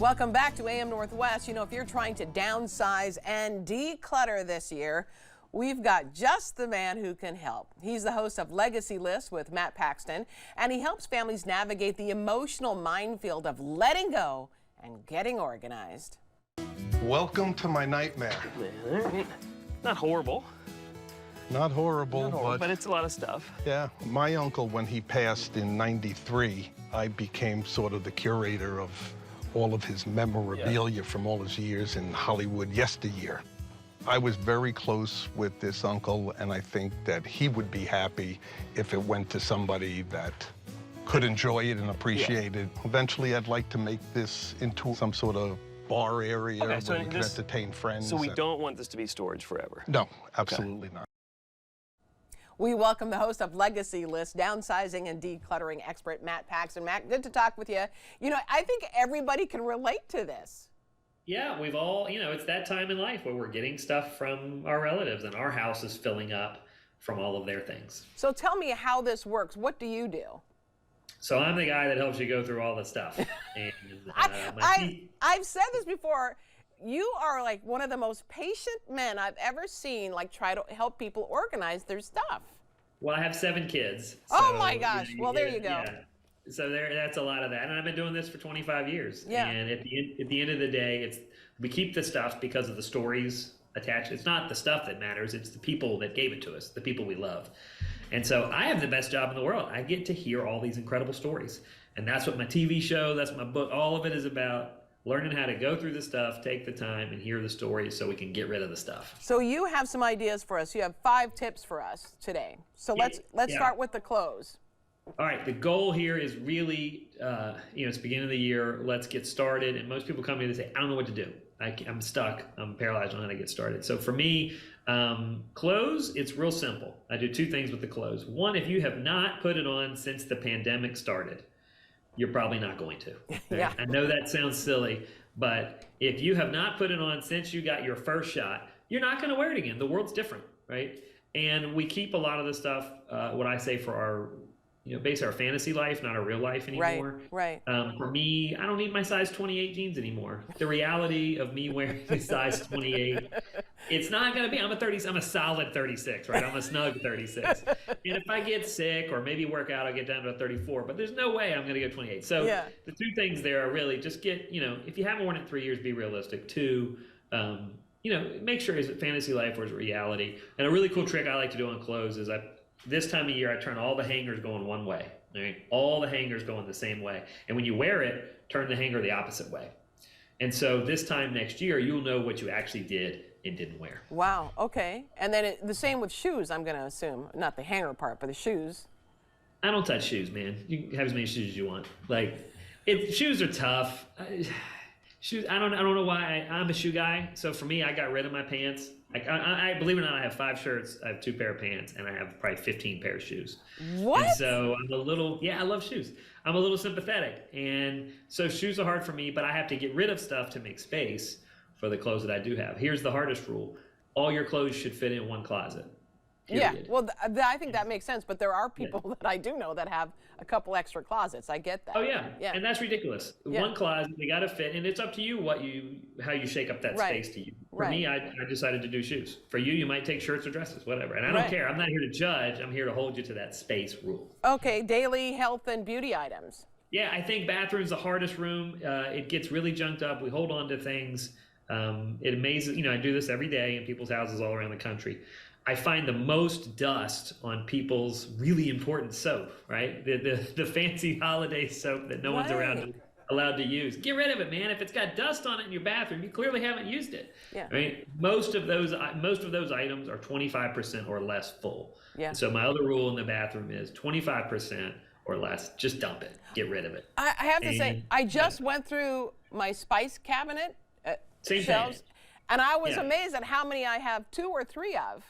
Welcome back to AM Northwest. You know, if you're trying to downsize and declutter this year, we've got just the man who can help. He's the host of Legacy List with Matt Paxton, and he helps families navigate the emotional minefield of letting go and getting organized. Welcome to my nightmare. Not horrible. Not horrible, but it's a lot of stuff. yeah. My uncle, when he passed in '93, I became sort of the curator of all of his memorabilia from all his years in Hollywood yesteryear. I was very close with this uncle, and I think that he would be happy if it went to somebody that could enjoy it and appreciate it. Eventually, I'd like to make this into some sort of bar area where we can entertain friends. So we don't want this to be storage forever? No, absolutely not. We welcome the host of Legacy List, downsizing and decluttering expert Matt Paxton. Matt, good to talk with you. You know, I think everybody can relate to this. Yeah, we've all, it's that time in life where we're getting stuff from our relatives and our house is filling up from all of their things. So tell me how this works. What do you do? So I'm the guy that helps you go through all the stuff. And I've said this before. You are like one of the most patient men I've ever seen, like try to help people organize their stuff. Well, I have 7 kids. Oh my gosh. Well, there you go. Yeah. So that's a lot of that. And I've been doing this for 25 years. Yeah. And at the end of the day, we keep the stuff because of the stories attached. It's not the stuff that matters. It's the people that gave it to us, the people we love. And so I have the best job in the world. I get to hear all these incredible stories. And that's what my TV show, that's what my book, all of it is about. Learning how to go through the stuff, take the time, and hear the stories so we can get rid of the stuff. So you have some ideas for us. You have 5 tips for us today. So let's start with the clothes. All right, the goal here is really, it's the beginning of the year, let's get started. And most people come to me and say, I don't know what to do. I'm stuck, I'm paralyzed on how to get started. So for me, clothes, it's real simple. I do 2 things with the clothes. One, if you have not put it on since the pandemic started, you're probably not going to. Yeah. I know that sounds silly, but if you have not put it on since you got your first shot, you're not going to wear it again. The world's different, right? And we keep a lot of the stuff, what I say for our, base our fantasy life, not our real life anymore. Right. For me, I don't need my size 28 jeans anymore. The reality of me wearing a size 28, it's not going to be, I'm a solid 36, right? I'm a snug 36. And if I get sick or maybe work out, I'll get down to a 34, but there's no way I'm going to go 28. So the 2 things there are really just get, if you haven't worn it in 3 years, be realistic. 2, make sure is it fantasy life or is it reality? And a really cool trick I like to do on clothes is this time of year, I turn all the hangers going one way. Right? All the hangers going the same way. And when you wear it, turn the hanger the opposite way. And so this time next year, you'll know what you actually did and didn't wear. Wow, okay. And then the same with shoes, I'm going to assume. Not the hanger part, but the shoes. I don't touch shoes, man. You can have as many shoes as you want. Shoes are tough. Shoes, I don't know why. I'm a shoe guy. So for me, I got rid of my pants. I believe it or not, I have 5 shirts, I have 2 pair of pants, and I have probably 15 pairs of shoes. What? And so I'm a little, I love shoes. I'm a little sympathetic. And so shoes are hard for me, but I have to get rid of stuff to make space for the clothes that I do have. Here's the hardest rule. All your clothes should fit in one closet. Period. Yeah, well, I think that makes sense, but there are people that I do know that have a couple extra closets. I get that. Oh yeah, and that's ridiculous. One closet, they got to fit, and it's up to you how you shake up that space to you. For me, I decided to do shoes. For you, you might take shirts or dresses, whatever. And I don't care. I'm not here to judge. I'm here to hold you to that space rule. Okay, daily health and beauty items. Yeah, I think bathroom's the hardest room. It gets really junked up. We hold on to things. It amazes, I do this every day in people's houses all around the country. I find the most dust on people's really important soap, right? The fancy holiday soap that no one's allowed to use. Get rid of it, man. If it's got dust on it in your bathroom, you clearly haven't used it. Yeah. Right? Most of those items are 25% or less full. Yeah. So my other rule in the bathroom is 25% or less. Just dump it. Get rid of it. I have to say, I just went through my spice cabinet shelves, and I was amazed at how many I have 2 or 3 of.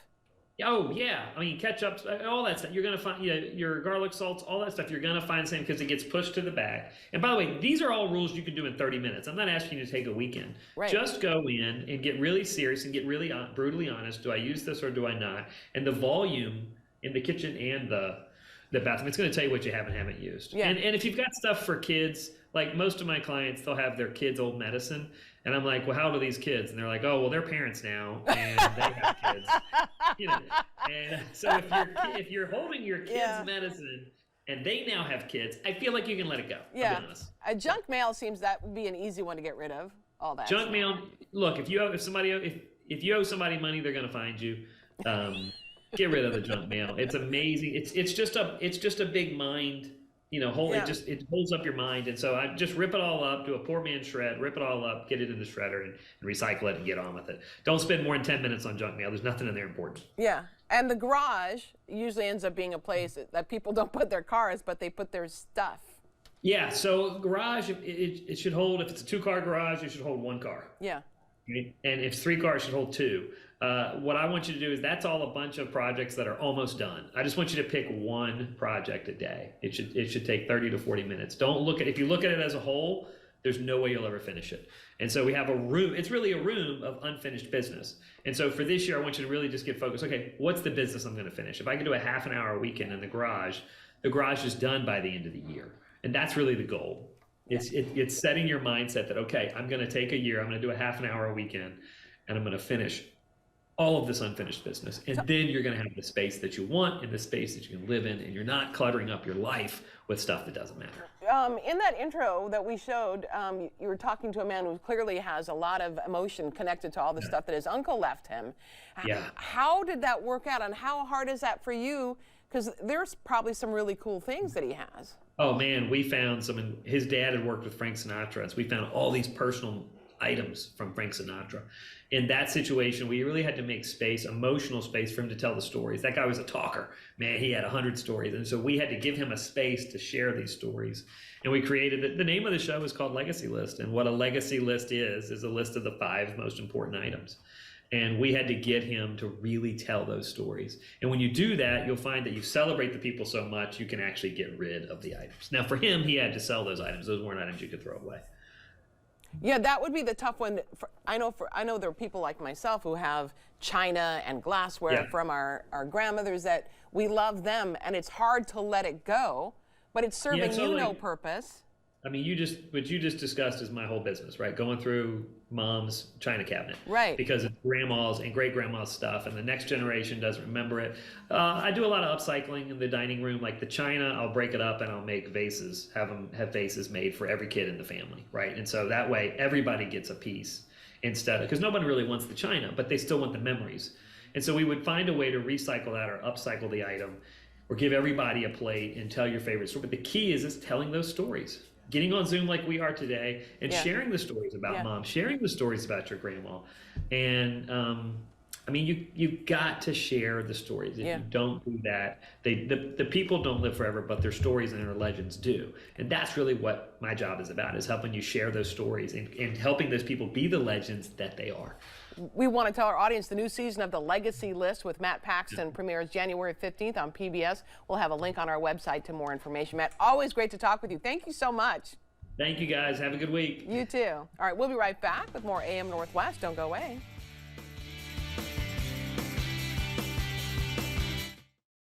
Oh yeah, I mean ketchup, all that stuff. You're gonna find your garlic salts, all that stuff. You're gonna find the same because it gets pushed to the back. And by the way, these are all rules you can do in 30 minutes. I'm not asking you to take a weekend. Right. Just go in and get really serious and get really brutally honest. Do I use this or do I not? And the volume in the kitchen and the bathroom, it's going to tell you what you have and haven't used. Yeah. And if you've got stuff for kids, like most of my clients, they'll have their kids' old medicine. And I'm like, well, how old are these kids? And they're like, oh, well, they're parents now and they have kids. You know, and so if you're holding your kids' medicine and they now have kids, I feel like you can let it go. Yeah. I'll be honest. Junk mail seems that would be an easy one to get rid of. All that. Junk mail. Look, if you owe somebody money, they're going to find you. Get rid of the junk mail. It's amazing. It's just a big mind. You know, it holds up your mind. And so I just rip it all up, do a poor man's shred, rip it all up, get it in the shredder and recycle it and get on with it. Don't spend more than 10 minutes on junk mail. There's nothing in there important. Yeah. And the garage usually ends up being a place that people don't put their cars, but they put their stuff. Yeah. So garage, it should hold, if it's a 2-car garage, it should hold 1 car. Yeah. And if 3 cars, it should hold 2. What I want you to do is that's all a bunch of projects that are almost done. I just want you to pick 1 project a day. It should take 30 to 40 minutes. If you look at it as a whole, there's no way you'll ever finish it. And so we have a room, it's really a room of unfinished business. And so for this year, I want you to really just get focused. Okay, what's the business I'm going to finish? If I can do a half an hour a weekend in the garage is done by the end of the year. And that's really the goal. It's setting your mindset that, okay, I'm going to take a year, I'm going to do a half an hour a weekend, and I'm going to finish all of this unfinished business. And then you're going to have the space that you want and the space that you can live in, and you're not cluttering up your life with stuff that doesn't matter. In that intro that we showed, you were talking to a man who clearly has a lot of emotion connected to all the stuff that his uncle left him. Yeah. How did that work out, and how hard is that for you? Because there's probably some really cool things that he has. Oh man, we found his dad had worked with Frank Sinatra, so we found all these personal items from Frank Sinatra. In that situation, we really had to make space, emotional space for him to tell the stories. That guy was a talker. Man, he had 100 stories. And so we had to give him a space to share these stories. And we created the name of the show is called Legacy List. And what a legacy list is a list of the 5 most important items. And we had to get him to really tell those stories. And when you do that, you'll find that you celebrate the people so much, you can actually get rid of the items. Now for him, he had to sell those items. Those weren't items you could throw away. Yeah, that would be the tough one. I know there are people like myself who have china and glassware from our grandmothers that we love them, and it's hard to let it go, but it's serving you no purpose. I mean, what you just discussed is my whole business, right? Going through mom's china cabinet. Right. Because it's grandma's and great-grandma's stuff, and the next generation doesn't remember it. I do a lot of upcycling in the dining room. Like the china, I'll break it up and I'll make vases, have vases made for every kid in the family, right? And so that way, everybody gets a piece because nobody really wants the china, but they still want the memories. And so we would find a way to recycle that or upcycle the item or give everybody a plate and tell your favorite story. But the key is telling those stories. Getting on Zoom like we are today and sharing the stories about mom, sharing the stories about your grandma. And I mean, you've got to share the stories. If you don't do that, the people don't live forever, but their stories and their legends do. And that's really what my job is about, is helping you share those stories and helping those people be the legends that they are. We want to tell our audience the new season of the Legacy List with Matt Paxton premieres January 15th on PBS. We'll have a link on our website to more information. Matt, always great to talk with you. Thank you so much. Thank you, guys. Have a good week. You too. All right, we'll be right back with more AM Northwest. Don't go away.